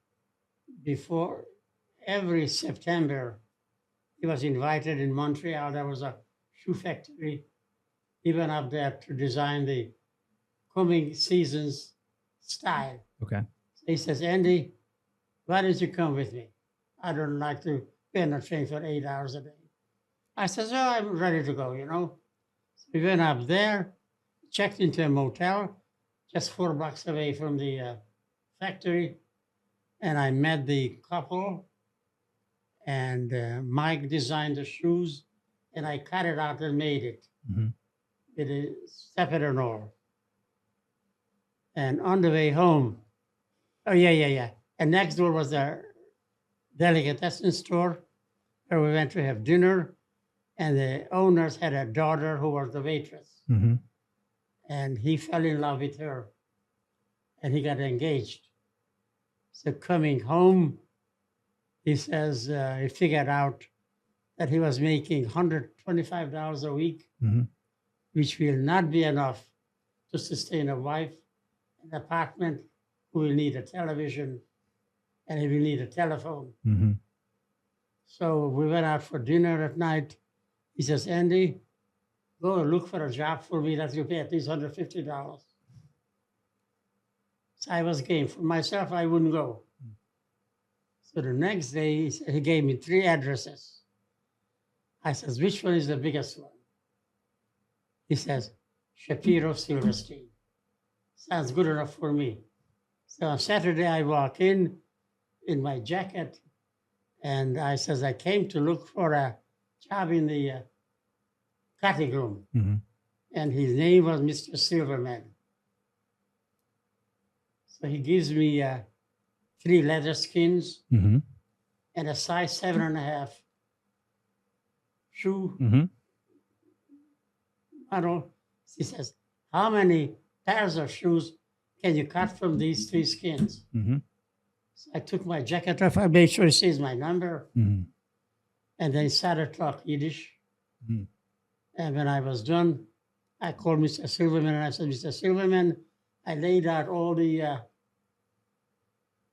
before every September, he was invited in Montreal. There was a shoe factory. He went up there to design the coming season's style. Okay. So he says, Andy, why don't you come with me? I don't like to be on a train for 8 hours a day. I says, I'm ready to go, So we went up there, checked into a motel, just 4 blocks away from the factory. And I met the couple, and Mike designed the shoes, and I cut it out and made it. Mhm. with a step at an oar. And on the way home, oh, yeah. And next door was a delicatessen store where we went to have dinner. And the owners had a daughter who was the waitress. Mhm. And he fell in love with her. And he got engaged. So coming home, he says he figured out that he was making $125 a week, Mhm. which will not be enough to sustain a wife, an apartment, who will need a television, and he will need a telephone. Mhm. So we went out for dinner at night. He says, Andy, go look for a job for me that you pay at least $150. So I was game. For myself, I wouldn't go. So the next day, he gave me 3 addresses. I says, which one is the biggest one? He says, Shapiro Silverstein. Sounds good enough for me. So on Saturday, I walk in my jacket, and I says, I came to look for a job in the cutting room. Mhm. And his name was Mr. Silverman. So he gives me 3 leather skins Mhm. and a size 7.5 shoe. Mhm. Model. He says, how many pairs of shoes can you cut from these 3 skins? Mhm. So I took my jacket off. I made sure he sees my number. Mhm. And then he started to talk Yiddish. Mhm. And when I was done, I called Mr. Silverman and I said, Mr. Silverman, I laid out all the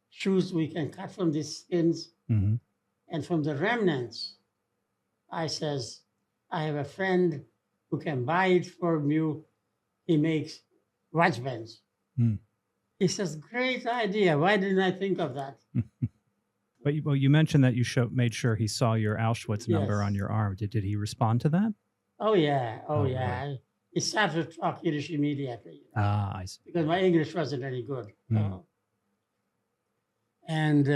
shoes we can cut from these skins. Mhm. And from the remnants, I says, I have a friend who can buy it from you. He makes watch bands. Mm. He says, great idea. Why didn't I think of that? But you mentioned that you made sure he saw your Auschwitz number Yes. on your arm. Did he respond to that? Oh, yeah. Oh, Oh, yeah. He started to talk Yiddish immediately. Ah, I see. Because my English wasn't any good. Mm. And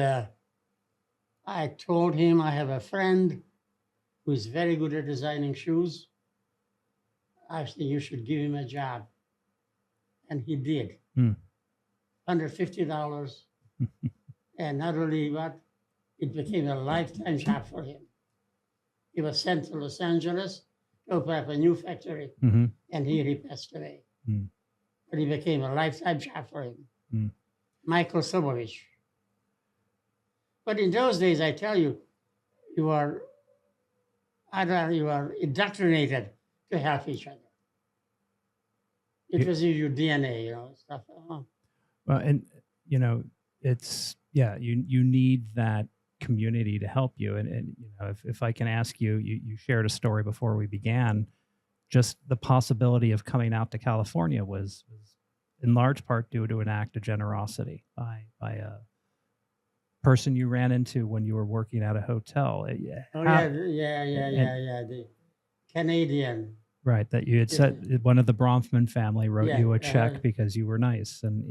I told him I have a friend who is very good at designing shoes. I think you should give him a job. And he did. Mm. $150. And not only that, it became a lifetime job for him. He was sent to Los Angeles to open up a new factory, Mhm. and here he passed away. Mm. But it became a lifetime job for him. Mm. Michael Sobovich. But in those days, I tell you, you are indoctrinated to help each other. It was in your DNA, stuff. Well, and it's you need that community to help you. And if I can ask you, you shared a story before we began. Just the possibility of coming out to California was in large part due to an act of generosity by a person you ran into when you were working at a hotel. Yeah. The Canadian. Right, that you had said one of the Bronfman family wrote you a check because you were nice, and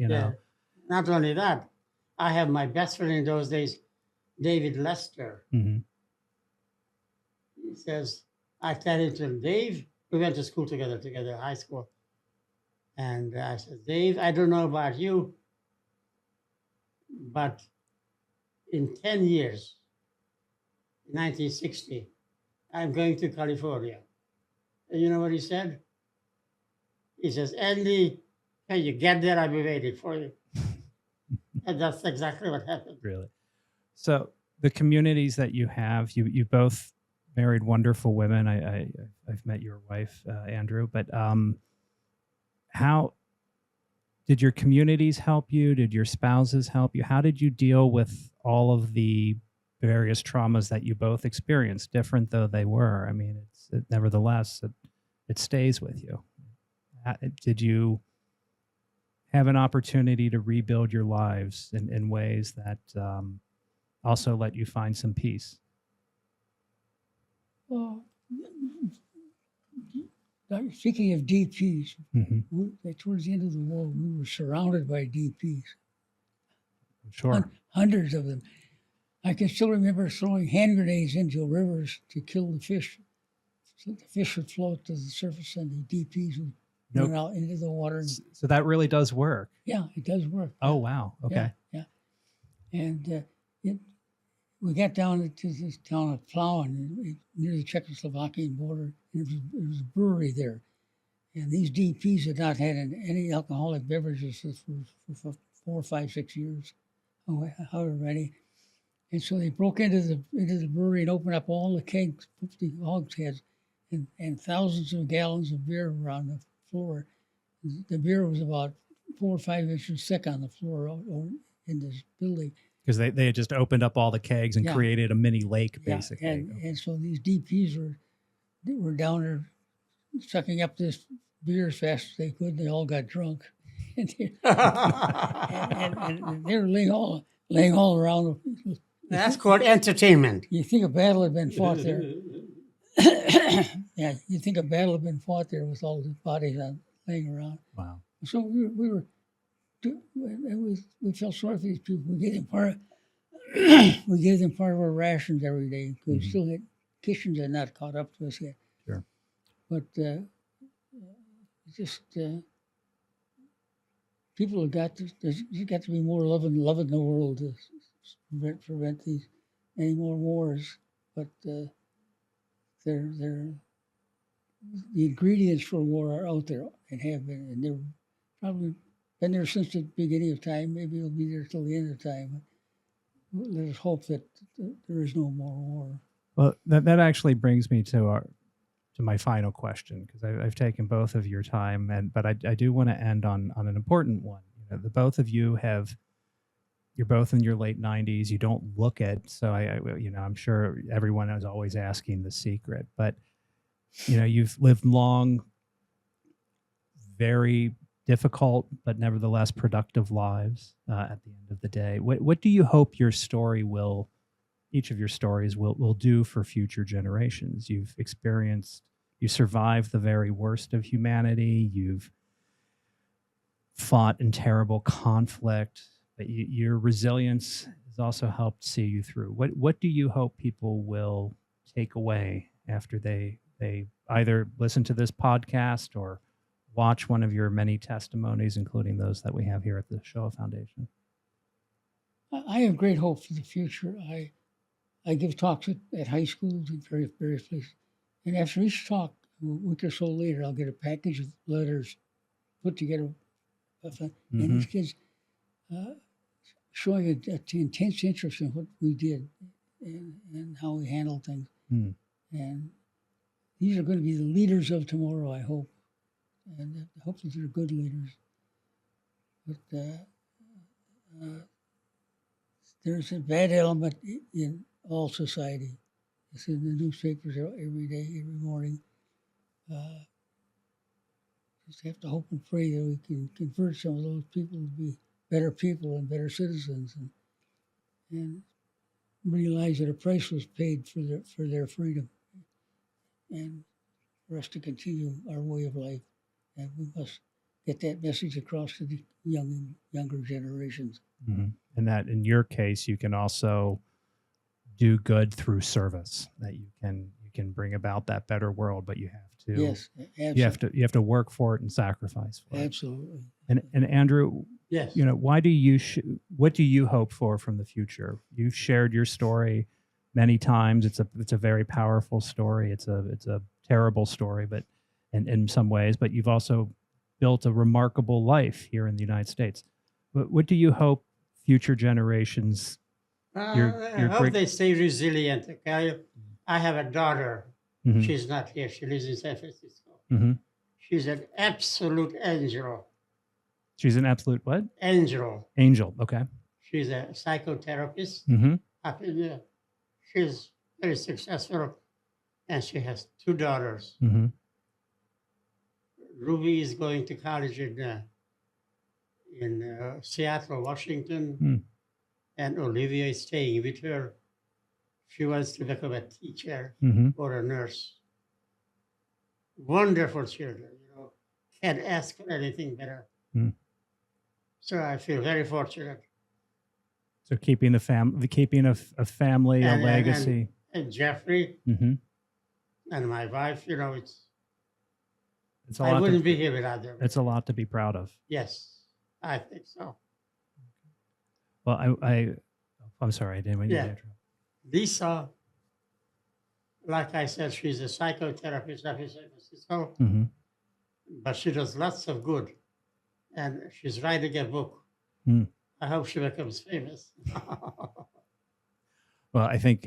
Not only that, I have my best friend in those days, David Lester. Mhm. He says, I tell him to Dave, we went to school together, high school. And I said, Dave, I don't know about you, but in 10 years, 1960, I'm going to California. And you know what he said? He says, Andy, when you get there, I'll be waiting for you. And that's exactly what happened. Really? So the communities that you have, you both married wonderful women. I've met your wife, Andrew, but how did your communities help you? Did your spouses help you? How did you deal with all of the various traumas that you both experienced, different though they were? I mean, nevertheless, it stays with you. Did you have an opportunity to rebuild your lives in ways that also let you find some peace? Well, speaking of DPs, towards the end of the war, we were surrounded by DPs. Sure. Hundreds of them. I can still remember throwing hand grenades into rivers to kill the fish So the fish would float to the surface, and the DPs would Nope. run out into the water. And, So that really does work. yeah, it does work. Oh, wow. Okay. Yeah. And we got down to this town of Plauen, near the Czechoslovakian border. And it was a brewery there. And these DPs had not had any alcoholic beverages for 4, 5, 6 years, however many. And so they broke into the brewery and opened up all the kegs, 50 hogsheads, and thousands of gallons of beer were on the floor. The beer was about 4 or 5 inches thick on the floor in this building. Because they had just opened up all the kegs and created a mini lake, basically. And so these DPs were down there sucking up this beer as fast as they could. They all got drunk. And they were laying all around. That's called entertainment. You think a battle had been fought there. Yeah, you think a battle had been fought there with all the bodies laying around. Wow. So we felt sorry for these people. We gave them part of our rations every day because we still had kitchens had not caught up to us yet. Sure. But people have there's got to be more love in the world to prevent any more wars. But the ingredients for war are out there and have been, and they're probably been there since the beginning of time. Maybe it'll be there till the end of time. But let us hope that there is no more war. Well, that actually brings me to my final question, because I've taken both of your time, but I do want to end on an important one. The both of you you're both in your late 90s. You don't look it, so I'm sure everyone is always asking the secret, but you've lived long, very difficult, but nevertheless productive lives at the end of the day. What do you hope each of your stories will do for future generations? You survived the very worst of humanity. You've fought in terrible conflict, but your resilience has also helped see you through. What do you hope people will take away after they either listen to this podcast or watch one of your many testimonies, including those that we have here at the Shoah Foundation? I have great hope for the future. I give talks at high schools and various places. And after each talk, a week or so later, I'll get a package of letters put together. And these kids showing an intense interest in what we did and how we handled things. And these are going to be the leaders of tomorrow, I hope. And I hope that they're good leaders. But there's a bad element in all society. It's in the newspapers every day, every morning. Just have to hope and pray that we can convert some of those people to be better people and better citizens, and realize that a price was paid for their freedom, and for us to continue our way of life. And we must get that message across to the younger generations. Mm-hmm. And that, in your case, you can also do good through service. That you can bring about that better world, but you have to. Yes, absolutely. You have to work for it and sacrifice for it. Absolutely. And Andrew, yes. What do you hope for from the future? You've shared your story many times. It's a very powerful story. It's a terrible story, but in some ways, but you've also built a remarkable life here in the United States. What do you hope future generations? I hope they stay resilient. Okay? I have a daughter. Mm-hmm. She's not here. She lives in San Francisco. Mm-hmm. She's an absolute angel. She's an absolute what? Angel. Angel. Okay. She's a psychotherapist. Mm-hmm. She's very successful, and she has 2 daughters. Mm-hmm. Ruby is going to college in Seattle, Washington, and Olivia is staying with her. She wants to become a teacher or a nurse. Wonderful children, can't ask for anything better. So I feel very fortunate. So keeping a family, a legacy. And Jeffrey, And my wife, It's a I lot. wouldn't be here without them. It's a lot to be proud of. Yes, I think so. Well, I'm sorry, I didn't mean to Yeah. interrupt. Lisa, like I said, she's a psychotherapist up in San Francisco, Mm-hmm. but she does lots of good. And she's writing a book. Mm. I hope she becomes famous. Well, I think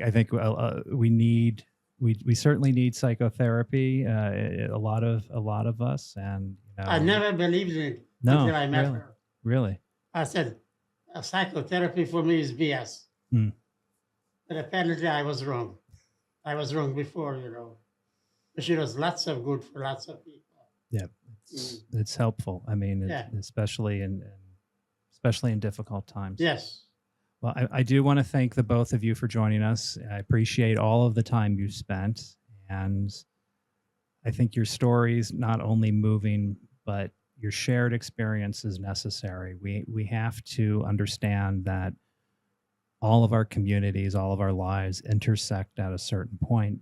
we certainly need psychotherapy. A lot of us, and I never believed in it No, until I met really? her. really. I said, psychotherapy for me is BS. Mm. But apparently I was wrong. I was wrong before, But she does lots of good for lots of people. Yeah, it's helpful. I mean, Yeah. especially in difficult times. Yes. Well, I do want to thank the both of you for joining us. I appreciate all of the time you spent, and I think your stories not only moving, but your shared experience is necessary. We have to understand that all of our communities, all of our lives intersect at a certain point.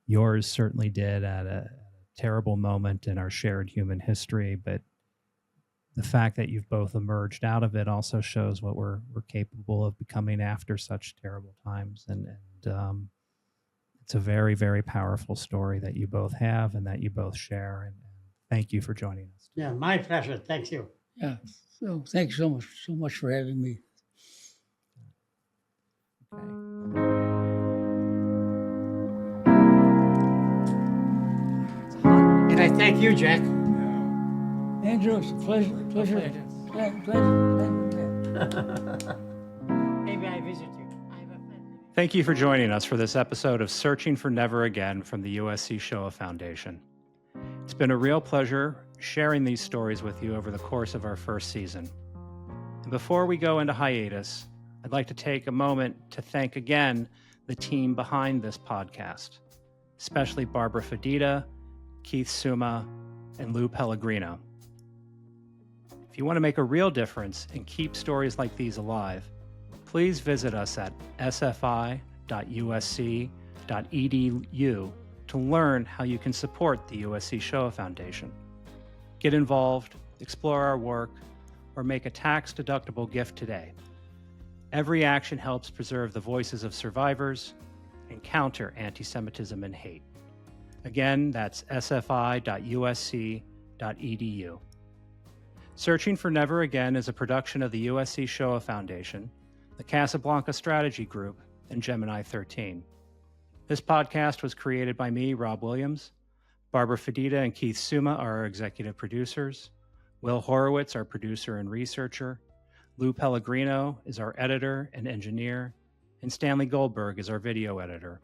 Yours certainly did at a terrible moment in our shared human history, but the fact that you've both emerged out of it also shows what we're capable of becoming after such terrible times. And it's a very, very powerful story that you both have and that you both share. And thank you for joining us. Yeah, my pleasure. Thank you. Yeah. So thank you so much for having me. Okay. And I thank you, Jack. Andrew, it's a pleasure. Pleasure. Maybe I visit you. I have a friend. Thank you for joining us for this episode of Searching for Never Again from the USC Shoah Foundation. It's been a real pleasure sharing these stories with you over the course of our first season. And before we go into hiatus, I'd like to take a moment to thank again the team behind this podcast, especially Barbara Fedita, Keith Suma, and Lou Pellegrino. If you want to make a real difference and keep stories like these alive, please visit us at sfi.usc.edu to learn how you can support the USC Shoah Foundation. Get involved, explore our work, or make a tax-deductible gift today. Every action helps preserve the voices of survivors and counter antisemitism and hate. Again, that's sfi.usc.edu. Searching for Never Again is a production of the USC Shoah Foundation, the Casablanca Strategy Group, and Gemini 13. This podcast was created by me, Rob Williams. Barbara Fedita and Keith Suma are our executive producers. Will Horowitz, our producer and researcher. Lou Pellegrino is our editor and engineer. And Stanley Goldberg is our video editor.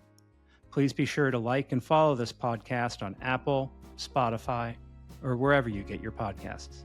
Please be sure to like and follow this podcast on Apple, Spotify, or wherever you get your podcasts.